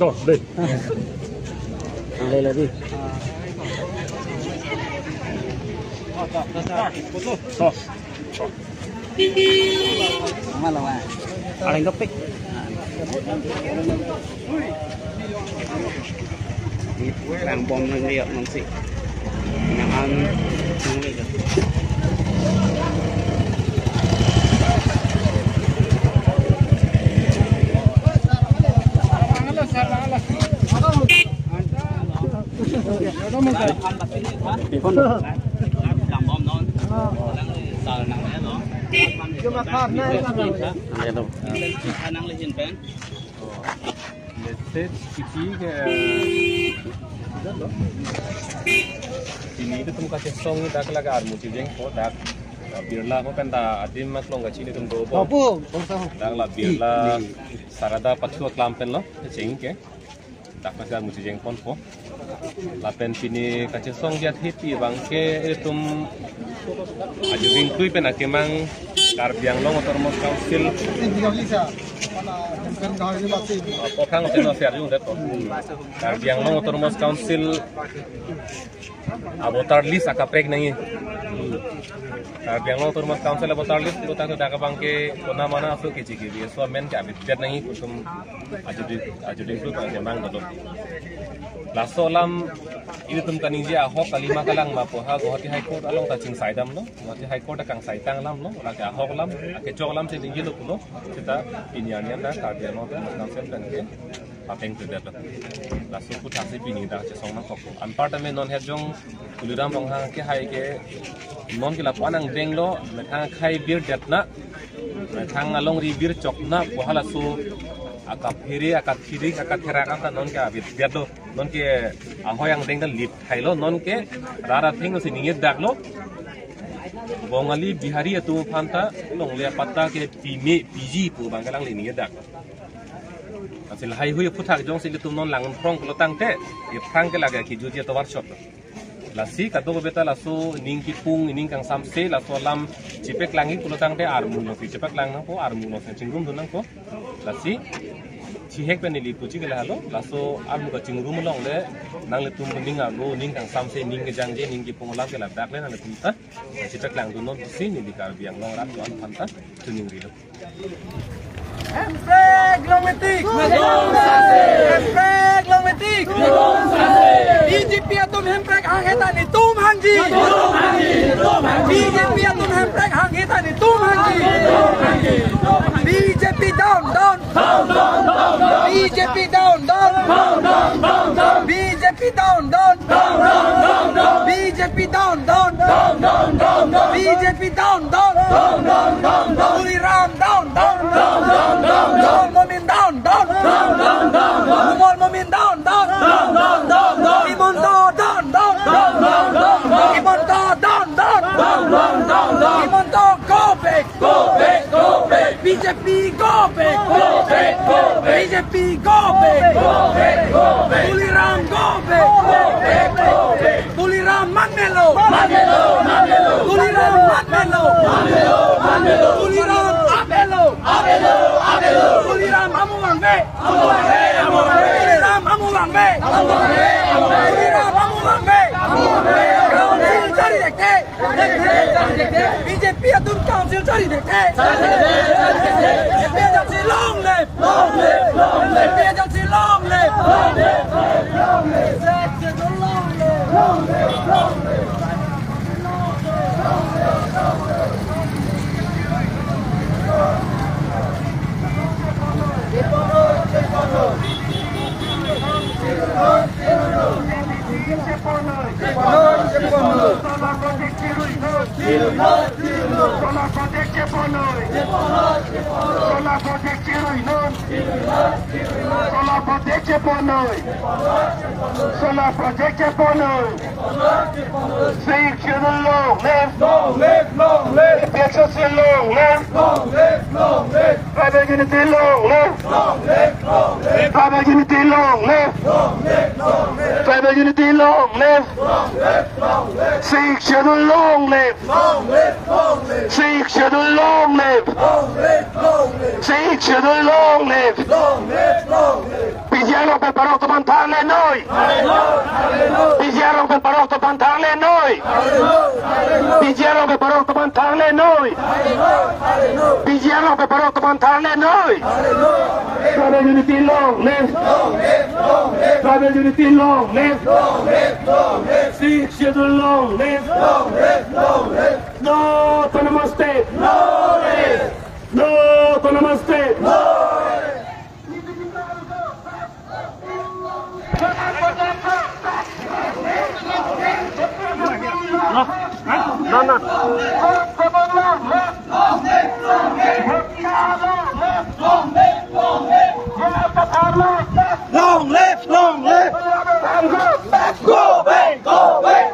Rồi, đây. Đây là đi. Malah paling kepik. Đang bom lên liệt nông sĩ. Nhà ăn không biết được. Ini itu tempat song dak lagar muci jeng ko dak birla ko penta adim maklong gachi ni tum do bo dak la birla sarada patsu klampen lo jeng ke dak lagar muci jeng pon ko la pen pini kache song dia hiti bangke tum aju vingkui pen akemang karbiang lo motor mos council Pokang oteno serju deto. Karbiang lo motor mos council abotar list akaprek nangi. Karbiang lo motor mos council abotar list lo tak dak bangke kona mana asu kici ki so men ka abit tet nangi kusum aju di ka memang dolo. Laso lam itu tum kaniji ahok kalima kalang mapoha Guwahati High Court along taching saidam lo Guwahati High Court akang saitang lam lo laki ahok lam ake chok lam se dingi lo kulo kita pinianian da karbiang lo da council dan ke papeng tu da laso ku thasi pini da che song na kok anpartame non herjong kuliram rongha ke hai ke non ki lapanang beng lo methang khai bir datna methang along ri bir chokna pohala su akap hiri akat thirik akat thera ka non ka bit biado non ke ahoyang deng da lit thailo non ke rara thing se ningit dak lo bongali bihari atu phanta longle patta ke pimi piji pu bangalang li ningit dak asil hai hui phuthak jong sil tum non lang prong lo tangte e phang ke laga ki juji to workshop lasi kado beta lasu ning ki pung ning kang samse laso lam cipek langi kulo tangte armu no ki cipek lang nang ko armu no chingrum dunang ko lasi chihek pe nili puchi ke halo laso armu ka chingrum long le nang le tum ning ago ning kang samse ning ke jangje ning ki pung lam ke dak le nang le tum ta cipek lang dunon si ni di karbiang long rat don phanta tuning rilo Empreg Lometik, Empreg Lometik, BJP atum Empreg hanghetan ni tum hangji, BJP atum Empreg hanghetan ni tum hangji, BJP down, BJP down, BJP down, BJP down, BJP down, Puliram down, Umar Momin down, Umar Momin down, Imonto down, Imonto down, Imonto go back, BJP go back, BJP go back, Puliram go back, Puliram Manmelo, Puliram Manmelo, Puliram Abelo, Puliram Amuangbe, Puliram Amuangbe, Puliram Amuangbe, Council cari dekhe, BJP atum council cari dekhe, BJP agency long live, BJP agency long live, Solar project Sing to the long live, long live. Texas long live, Tribal unity long live, Tribal unity long live, Tribal unity long live. Sing to the long live, Sing to the long live, Sing to the long live. PGL preparou para manter noi. PGL preparou para manter noi. PGL preparou para manter noi. PGL preparou para manter noi. Tribal unity long live. Tribal unity long live. Sikh schedule long live. No autonomous state. No autonomous state. Long live, long live. Go back, go back.